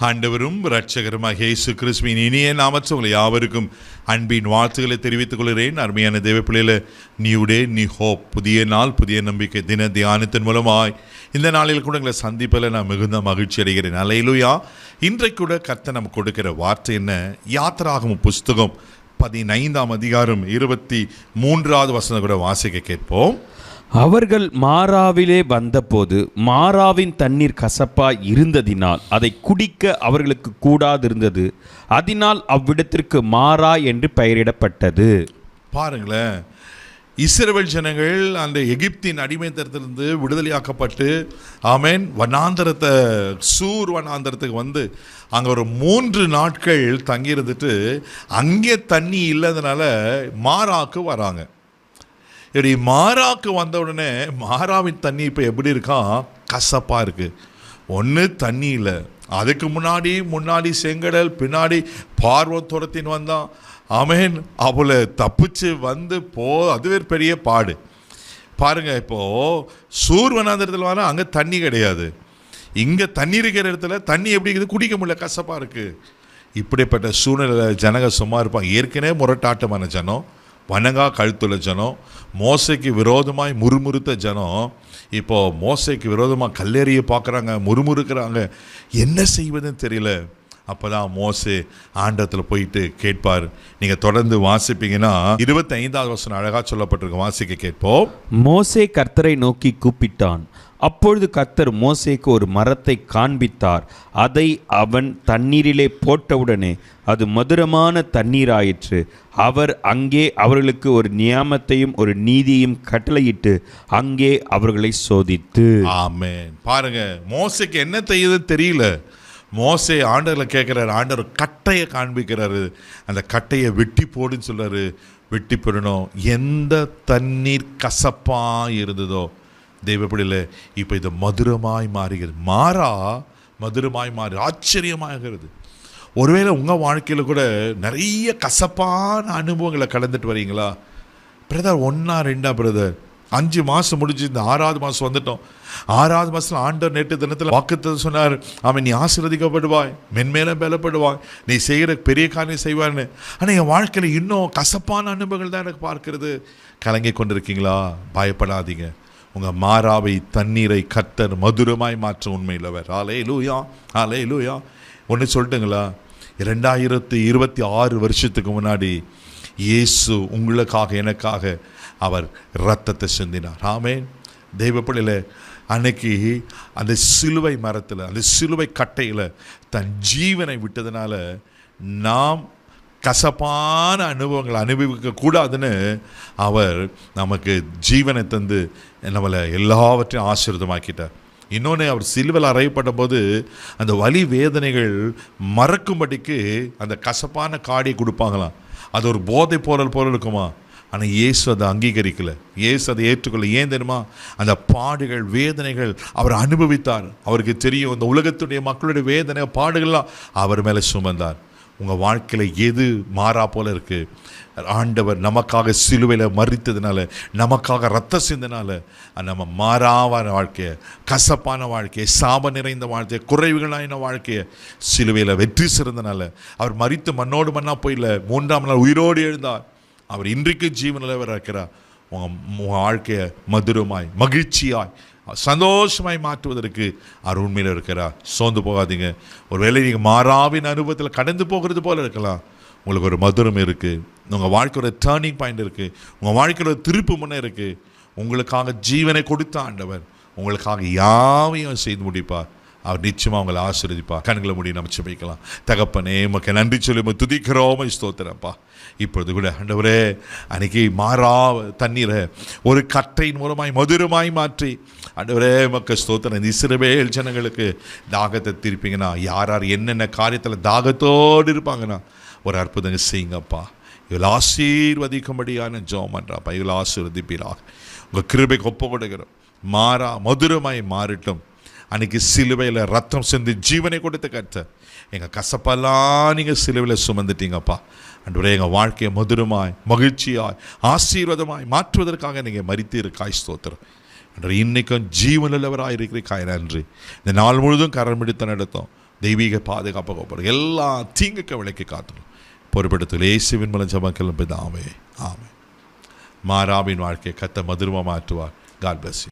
ஆண்டவரும் இரட்சகருமாக இயேசு கிறிஸ்துவின் இனிய நாமத்தில் உங்களை யாவருக்கும் அன்பின் வாழ்த்துக்களை தெரிவித்துக் கொள்கிறேன். அருமையான தேவ பிள்ளைகளே, நியூ டே நியூ ஹோப், புதிய நாள் புதிய நம்பிக்கை தின தியானத்தின் மூலமாய் இந்த நாளில் கூட எங்களை சந்திப்பதில் நான் மிகுந்த மகிழ்ச்சி அடைகிறேன். அல்லேலூயா. இன்றைக்கு கூட கர்த்தர் நமக்கு கொடுக்கிற வார்த்தை என்ன? யாத்திராகமம் புஸ்தகம் 15ஆம் அதிகாரம் 23வது வசனம் கூட வாசிக்க கேட்போம். அவர்கள் மாராவிலே வந்தபோது மாராவின் தண்ணீர் கசப்பாய் இருந்ததினால் அதை குடிக்க அவர்களுக்கு கூடாதிருந்தது. அதனால் அவ்விடத்திற்கு மாரா என்று பெயரிடப்பட்டது. பாருங்களேன், இஸ்ரவேல் ஜனங்கள் அந்த எகிப்தின் அடிமைத்தனத்திலிருந்து விடுதலையாக்கப்பட்டு ஆமேன் வனாந்தரத்தை சூர் வனாந்தரத்துக்கு வந்து அங்கே ஒரு 3 நாட்கள் தங்கியிருந்துட்டு அங்கே தண்ணி இல்லாதனால மாராக்கு வராங்க. இப்படி மாராக்கு வந்த உடனே மாராவின் தண்ணி இப்போ எப்படி இருக்கான்? கசப்பாக இருக்குது. ஒன்று தண்ணி இல்லை, அதுக்கு முன்னாடி செங்கடல், பின்னாடி பார்வன் துரத்தின்னு வந்தான். ஆமேன், அவளை தப்பிச்சு வந்து அதுவே பெரிய பாடு. பாருங்கள், இப்போது சூர்வனாந்திரத்தில் வர அங்கே தண்ணி கிடையாது, இங்கே தண்ணி இருக்கிற இடத்துல தண்ணி எப்படி இருக்குது? குடிக்க முடியல, கசப்பாக இருக்குது. இப்படிப்பட்ட சூழ்நிலை ஜனங்க சும்மா இருப்பாங்க. ஏற்கனவே முரட்டாட்டமான ஜனம், வணங்கா கழுத்துள்ள ஜனம், மோசைக்கு விரோதமாய் முறுமுறுத்த ஜனம் இப்போது மோசைக்கு விரோதமாக கல்லெறியை பார்க்குறாங்க, முறுமுறுக்கிறாங்க. என்ன செய்வதுன்னு தெரியல. அப்போ தான் மோசே ஆண்டத்தில் போயிட்டு கேட்பார். நீங்கள் தொடர்ந்து வாசிப்பீங்கன்னா 25வது வசனம் அழகாக சொல்லப்பட்டிருக்கு, வாசிக்க கேட்போம். மோசே கர்த்தரை நோக்கி கூப்பிட்டான். அப்பொழுது கர்த்தர் மோசேக்கு ஒரு மரத்தை காண்பித்தார். அதை அவன் தண்ணீரிலே போட்டவுடனே அது மதுரமான தண்ணீராயிற்று. அவர் அங்கே அவர்களுக்கு ஒரு நியாமத்தையும் ஒரு நீதியையும் கட்டளையிட்டு அங்கே அவர்களை சோதித்து. ஆமென். பாருங்க, மோசேக்கு என்ன செய்யுதுன்னு தெரியல. மோசே ஆண்டவரில் கேட்குறாரு, ஆண்டவர் கட்டையை காண்பிக்கிறாரு. அந்த கட்டையை வெட்டி போடுன்னு சொல்கிறாரு. வெட்டி போடணும். எந்த தண்ணீர் கசப்பாக இருந்ததோ தெய்வப்படியில் இப்போ இது மதுரமாய் மாறுகிறது. மாறா மதுரமாய் மாறி ஆச்சரியமாகிறது. ஒருவேளை உங்கள் வாழ்க்கையில் கூட நிறைய கசப்பான அனுபவங்களை கடந்துட்டு வரீங்களா? பிரதர் 1 2 பிரதர் 5 மாதம் முடிஞ்சு இந்த 6வது மாதம் வந்துட்டோம். 6வது மாதத்தில் ஆண்டவர் நேற்று தினத்தில் வாக்குத்தத்தம் சொன்னார், அவன் நீ ஆசீர்வதிக்கப்படுவாய், மென்மேலும் பலப்படுவாய், நீ செய்கிற பெரிய காரியம் செய்வான்னு. ஆனால் என் வாழ்க்கையில் இன்னும் கசப்பான அனுபவங்கள் தான் எனக்கு பார்க்கிறது. கலங்கி கொண்டிருக்கீங்களா? பயப்படாதீங்க. உங்கள் மாறாவை தண்ணீரை கர்த்தர் மதுரமாய் மாற்ற உண்மையிலவர். அல்லேலூயா, அல்லேலூயா. ஒன்று சொல்லட்டுங்களா? 2026 வருஷத்துக்கு முன்னாடி இயேசு உங்களுக்காக எனக்காக அவர் இரத்தத்தை சிந்தினார். ஆமென். தெய்வ பிள்ளையில அன்னைக்கு அந்த சிலுவை மரத்தில், அந்த சிலுவை கட்டையில் தன் ஜீவனை விட்டதுனால நாம் கசப்பான அனுபவங்களை அனுபவிக்க கூடாதுன்னு அவர் நமக்கு ஜீவனை தந்து நம்மளை எல்லாவற்றையும் ஆசீர்வாதமாக்கிட்டார். இன்னொன்று, அவர் சிலுவையில் அறையப்பட்ட போது அந்த வலி வேதனைகள் மறக்கும்படிக்கு அந்த கசப்பான காடியை கொடுப்பாங்களாம். அது ஒரு போதை போல இருக்குமா? ஆனால் இயேசு அதை அங்கீகரிக்கலை, இயேசு அதை ஏற்றுக்கொள்ள. ஏன் தெரியுமா? அந்த பாடுகள் வேதனைகள் அவர் அனுபவித்தார். அவருக்கு தெரியும் இந்த உலகத்துடைய மக்களுடைய வேதனை பாடுகள்லாம் அவர் மேலே சுமந்தார். உங்கள் வாழ்க்கையில் எது மாறா போல இருக்குது? ஆண்டவர் நமக்காக சிலுவையில் மரித்ததுனால, நமக்காக ரத்த சிந்தனால நம்ம மாறாவான வாழ்க்கையை, கசப்பான வாழ்க்கையை, சாப நிறைந்த வாழ்க்கையை, குறைவுகளான வாழ்க்கையை சிலுவையில் வெற்றி சிறந்தனால அவர் மரித்து மண்ணோடு மண்ணா போயில 3ஆம் நாள் உயிரோடு எழுந்தார். அவர் இன்றைக்கு ஜீவனில் இருக்கிறார். உங்கள் வாழ்க்கையை மதுரமாய் மகிழ்ச்சியாய் சந்தோஷமாய் மாற்றுவதற்கு அவர் உண்மையில் இருக்கிறார். சோர்ந்து போகாதீங்க. ஒருவேளை நீங்கள் மாறாவின் அனுபவத்தில் கடந்து போகிறது போல இருக்கலாம். உங்களுக்கு ஒரு மதுரம் இருக்குது, உங்கள் வாழ்க்கையோட டேர்னிங் பாயிண்ட் இருக்குது, உங்கள் வாழ்க்கையோட திருப்பு முனை இருக்குது. உங்களுக்காக ஜீவனை கொடுத்த ஆண்டவர் உங்களுக்காக யாவையும் செய்து முடிப்பார். அவர் நிச்சயமாக உங்களை ஆசீர்வதிப்பார். கண்களை மூடி நம்ம ஜெபிக்கலாம். தகப்பனே, உமக்கு நன்றி சொல்லி துதிக்கிறோம், ஸ்தோத்திரப்பா. இப்பொழுது கூட ஆண்டவரே, அன்னைக்கு மாறா தண்ணீரை ஒரு கட்டையின் மூலமாய் மதுரமாய் மாற்றி ஆண்டவரே உமக்கு ஸ்தோத்திரம். இந்த இஸ்ரவேல் ஜனங்களுக்கு தாகத்தை திருப்பிங்கன்னா, யார் யார் என்னென்ன காரியத்தில் தாகத்தோடு இருப்பாங்கன்னா ஒரு அற்புதங்க செய்யுங்கப்பா. இவள் ஆசீர்வதிக்கும்படியான ஜெபம் பண்ணுறாப்பா. இவள் ஆசீர்வதிப்பீராக. உங்கள் கிருபைக்கு ஒப்பு கொடுக்கிறோம். மாறா மதுரமாய் மாறட்டும். அன்றைக்கி சிலுவையில் ரத்தம் சிந்தி ஜீவனை கொடுத்த கர்த்தர், எங்கள் கசப்பெல்லாம் நீங்கள் சிலுவையில் சுமந்துட்டீங்கப்பா. ஆண்டவரே, எங்கள் வாழ்க்கையை மதுரமாய் மகிழ்ச்சியாய் ஆசீர்வாதமாய் மாற்றுவதற்காக நீங்கள் மரித்தீருக்காய் ஸ்தோத்திரம். அன்று இன்றைக்கும் ஜீவனுள்ளவராக இருக்கிறீக்காய் நன்றி. இந்த நாள் முழுதும் கரம் பிடித்த நடத்தும் தெய்வீக பாதுகாப்பாக ஒப்புக்கொடுக்கிறோம். எல்லா தீங்குக்கு விலைக்கு காத்துடும் பொறுப்பெடுத்து இயேசுவின் மூலம் ஜெபங்கள் பிதாவே. ஆமென். மாறாவின் வாழ்க்கையை கர்த்தர் மதுரமாக மாற்றுவார். God bless you.